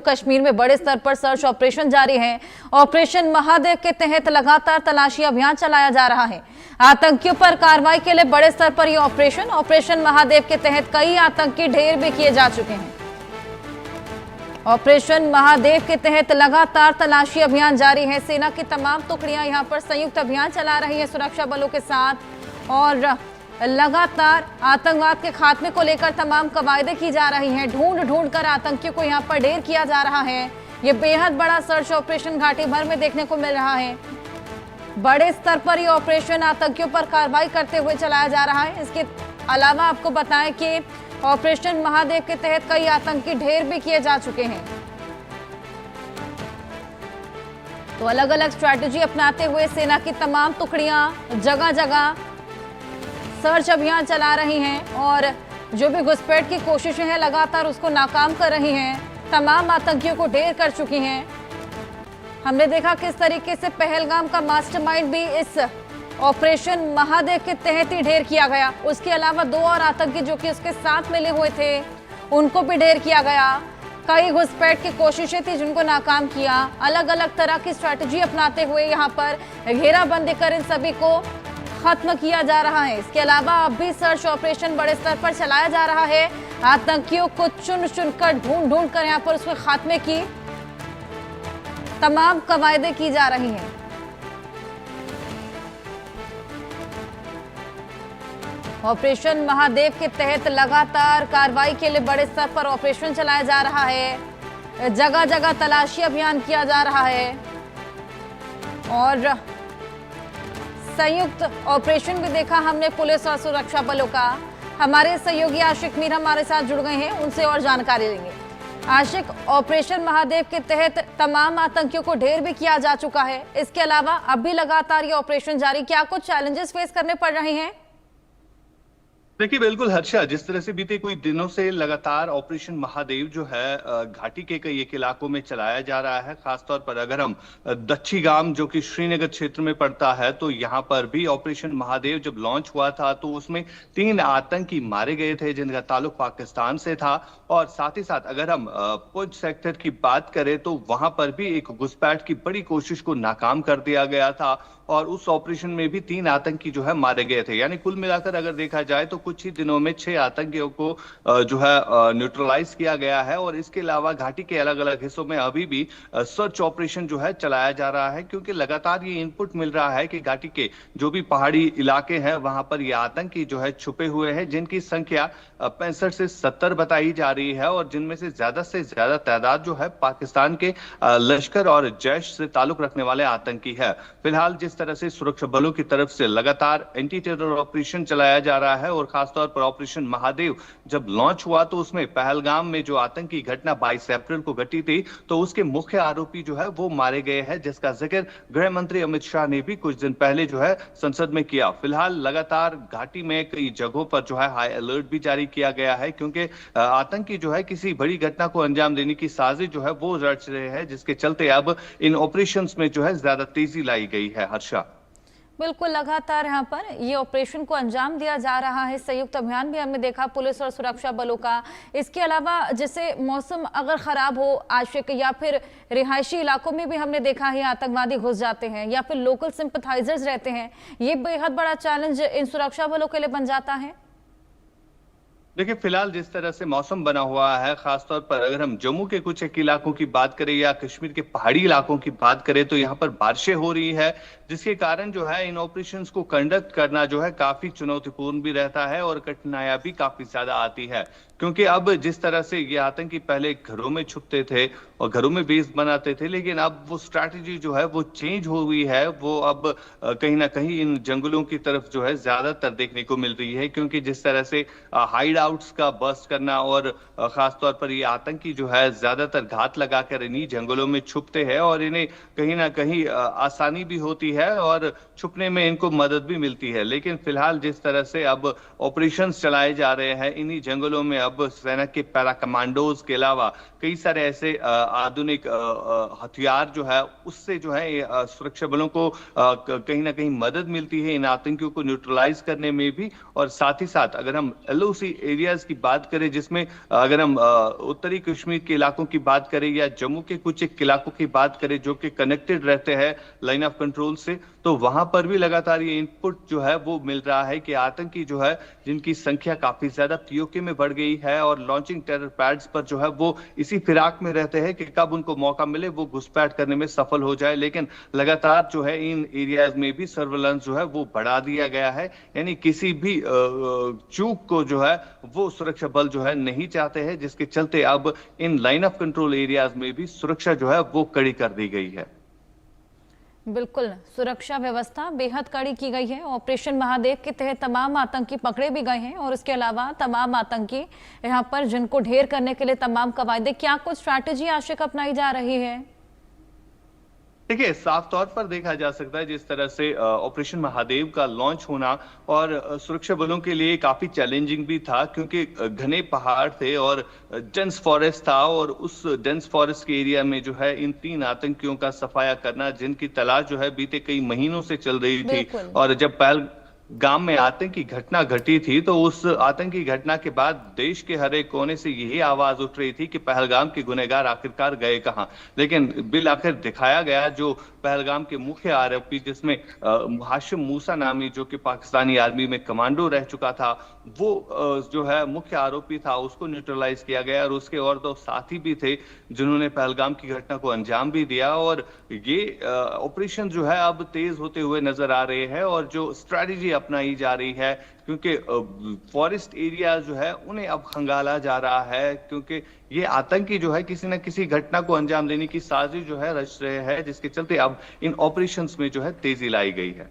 कश्मीर में बड़े स्तर पर सर्च ऑपरेशन जारी है। ऑपरेशन महादेव के तहत लगातार तलाशी अभियान चलाया जा रहा है। आतंकियों पर कार्रवाई के लिए बड़े स्तर पर यह ऑपरेशन महादेव के तहत कई आतंकी ढेर भी किए जा चुके हैं। ऑपरेशन महादेव के तहत लगातार तलाशी अभियान जारी है। सेना की तमाम टुकड़ियां यहां पर संयुक्त अभियान चला रही है सुरक्षा बलों के साथ और लगातार आतंकवाद के खात्मे को लेकर तमाम कवायदे की जा रही हैं। ढूंढ कर आतंकियों को यहां पर ढेर किया जा रहा है। ये बेहद बड़ा सर्च ऑपरेशन घाटी भर में देखने को मिल रहा है। बड़े स्तर पर यह ऑपरेशन आतंकियों पर कार्रवाई करते हुए चलाया जा रहा है। इसके अलावा आपको बताएं कि ऑपरेशन महादेव के तहत कई आतंकी ढेर भी किए जा चुके हैं। तो अलग अलग स्ट्रैटेजी अपनाते हुए सेना की तमाम टुकड़ियां जगह जगह सर्च अभियान चला रही हैं और जो भी घुसपैठ की कोशिशें हैं लगातार उसको नाकाम कर रही हैं। तमाम आतंकियों को ढेर कर चुकी हैं। हमने देखा किस तरीके से पहलगाम का मास्टरमाइंड भी इस ऑपरेशन महादेव के तहत ही ढेर किया गया। उसके अलावा 2 और आतंकी जो कि उसके साथ मिले हुए थे उनको भी ढेर किया गया। कई घुसपैठ की कोशिशें थी जिनको नाकाम किया। अलग अलग तरह की स्ट्रैटेजी अपनाते हुए यहाँ पर घेराबंदी कर इन सभी को खत्म किया जा रहा है। इसके अलावा अब भी सर्च ऑपरेशन बड़े स्तर पर चलाया जा रहा है। आतंकियों को चुन कर ढूंढ कर यहाँ पर उसके खात्मे की तमाम कवायदें की जा रही हैं। ऑपरेशन महादेव के तहत लगातार कार्रवाई के लिए बड़े स्तर पर ऑपरेशन चलाया जा रहा है। जगह जगह तलाशी अभियान किया जा रहा है और संयुक्त ऑपरेशन भी देखा हमने पुलिस और सुरक्षा बलों का। हमारे सहयोगी आशिक मीर हमारे साथ जुड़ गए हैं, उनसे और जानकारी लेंगे। आशिक, ऑपरेशन महादेव के तहत तमाम आतंकियों को ढेर भी किया जा चुका है। इसके अलावा अब भी लगातार ये ऑपरेशन जारी, क्या कुछ चैलेंजेस फेस करने पड़ रहे हैं? देखिए बिल्कुल हर्षा, जिस तरह से बीते कुछ दिनों से लगातार ऑपरेशन महादेव जो है घाटी के कई एक इलाकों में चलाया जा रहा है। खासतौर पर अगर हम दच्छी गांव जो कि श्रीनगर क्षेत्र में पड़ता है तो यहाँ पर भी ऑपरेशन महादेव जब लॉन्च हुआ था तो उसमें 3 आतंकी मारे गए थे जिनका ताल्लुक पाकिस्तान से था। और साथ ही साथ अगर हम पुंछ सेक्टर की बात करें तो वहां पर भी एक घुसपैठ की बड़ी कोशिश को नाकाम कर दिया गया था और उस ऑपरेशन में भी 3 आतंकी जो है मारे गए थे। यानी कुल मिलाकर अगर देखा जाए तो कुछ ही दिनों में 6 आतंकियों को जो है न्यूट्रलाइज किया गया है। और इसके अलावा घाटी के अलग अलग हिस्सों में अभी भी सर्च ऑपरेशन जो है चलाया जा रहा है, क्योंकि लगातार ये इनपुट मिल रहा है कि घाटी के जो भी पहाड़ी इलाके हैं वहां पर ये आतंकी जो है छुपे हुए हैं, जिनकी संख्या 65 से 70 बताई जा रही है और जिनमें से ज्यादा तादाद जो है पाकिस्तान के लश्कर और जैश से ताल्लुक रखने वाले आतंकी है। फिलहाल जिस तरह से सुरक्षा बलों की तरफ से लगातार एंटी टेरर ऑपरेशन चलाया जा रहा है और खासतौर पर ऑपरेशन महादेव जब लॉन्च हुआ तो उसमें पहलगाम में जो आतंकी घटना 22 अप्रैल को घटी थी तो उसके मुख्य आरोपी जो है वो मारे गए हैं, जिसका जिक्र गृह मंत्री अमित शाह ने भी कुछ दिन पहले जो है संसद में किया। फिलहाल लगातार घाटी में कई जगहों पर जो है हाई अलर्ट भी जारी किया गया है, क्योंकि आतंकी जो है किसी बड़ी घटना को अंजाम देने की साजिश जो है वो रच रहे हैं, जिसके चलते अब इन ऑपरेशंस में जो है ज्यादा तेजी लाई गई है। हर्षा, बिल्कुल, लगातार यहाँ पर ये ऑपरेशन को अंजाम दिया जा रहा है। संयुक्त अभियान भी हमने देखा पुलिस और सुरक्षा बलों का। इसके अलावा जैसे मौसम अगर खराब हो आशिक, या फिर रिहायशी इलाकों में भी हमने देखा है आतंकवादी घुस जाते हैं या फिर लोकल सिंपथाइजर्स रहते हैं, ये बेहद बड़ा चैलेंज इन सुरक्षा बलों के लिए बन जाता है। देखिए फिलहाल जिस तरह से मौसम बना हुआ है, खासतौर पर अगर हम जम्मू के कुछ एक इलाकों की बात करें या कश्मीर के पहाड़ी इलाकों की बात करें तो यहाँ पर बारिशें हो रही है, जिसके कारण जो है इन ऑपरेशंस को कंडक्ट करना जो है काफी चुनौतीपूर्ण भी रहता है और कठिनाइयां भी काफी ज्यादा आती है। क्योंकि अब जिस तरह से ये आतंकी पहले घरों में छुपते थे और घरों में बेस बनाते थे, लेकिन अब वो स्ट्रैटेजी जो है वो चेंज हो गई है। वो अब कहीं ना कहीं इन जंगलों की तरफ जो है ज्यादातर देखने को मिल रही है, क्योंकि जिस तरह से हाइड आउट्स का बस्ट करना और खासतौर पर ये आतंकी जो है ज्यादातर घात लगाकर इन्हीं जंगलों में छुपते हैं और इन्हें कहीं ना कहीं आसानी भी होती है और छुपने में इनको मदद भी मिलती है। लेकिन फिलहाल जिस तरह से अब ऑपरेशंस चलाए जा रहे हैं इन्हीं जंगलों में, अब सेना के पैरा कमांडोज के अलावा कई सारे ऐसे आधुनिक हथियार जो है उससे जो है सुरक्षा बलों को कहीं ना कहीं मदद मिलती है इन आतंकियों को न्यूट्रलाइज करने में भी। और साथ ही साथ अगर हम एलओसी एरियाज की बात करें, जिसमें अगर हम उत्तरी कश्मीर के इलाकों की बात करें या जम्मू के कुछ एक इलाकों की बात करें जो कि कनेक्टेड रहते हैं लाइन ऑफ कंट्रोल से, तो वहां पर भी लगातार ये इनपुट जो है वो मिल रहा है कि आतंकी जो है जिनकी संख्या काफी ज्यादा पीओके में बढ़ गई है और लॉन्चिंग टेरर पैड्स पर जो है वो इसी फिराक में रहते हैं कि कब उनको मौका मिले वो घुसपैठ करने में सफल हो जाए। लेकिन लगातार जो है इन एरियाज में भी सर्वेलेंस जो है वो बढ़ा दिया गया है, यानी किसी भी चूक को जो है वो सुरक्षा बल जो है नहीं चाहते हैं, जिसके चलते अब in line of control areas में भी सुरक्षा जो है वो कड़ी कर दी गई है। बिल्कुल, सुरक्षा व्यवस्था बेहद कड़ी की गई है। ऑपरेशन महादेव के तहत तमाम आतंकी पकड़े भी गए हैं और इसके अलावा तमाम आतंकी यहां पर जिनको ढेर करने के लिए तमाम कवायदे, क्या कुछ स्ट्रैटेजी आशिक अपनाई जा रही है? देखिए, साफ तौर पर देखा जा सकता है जिस तरह से ऑपरेशन महादेव का लॉन्च होना और सुरक्षा बलों के लिए काफी चैलेंजिंग भी था, क्योंकि घने पहाड़ थे और डेंस फॉरेस्ट था और उस डेंस फॉरेस्ट के एरिया में जो है इन 3 आतंकियों का सफाया करना, जिनकी तलाश जो है बीते कई महीनों से चल रही थी। और जब पहलगाम में आतंकी घटना घटी थी तो उस आतंकी घटना के बाद देश के हर एक कोने से यही आवाज उठ रही थी कि पहलगाम के गुनहगार आखिरकार गए कहां। लेकिन बिल आखिर दिखाया गया, जो पहलगाम के मुख्य आरोपी जिसमें हाशिम मूसा नामी जो कि पाकिस्तानी आर्मी में कमांडो रह चुका था, वो जो है मुख्य आरोपी था, उसको न्यूट्रलाइज किया गया और उसके और 2 साथी भी थे जिन्होंने पहलगाम की घटना को अंजाम भी दिया। और ये ऑपरेशन जो है अब तेज होते हुए नजर आ रहे हैं और जो स्ट्रैटेजी अपनाई जा रही है, क्योंकि फॉरेस्ट एरिया जो है उन्हें अब खंगाला जा रहा है, क्योंकि ये आतंकी जो है किसी न किसी घटना को अंजाम देने की साजिश जो है रच रहे हैं, जिसके चलते अब इन ऑपरेशंस में जो है तेजी लाई गई है।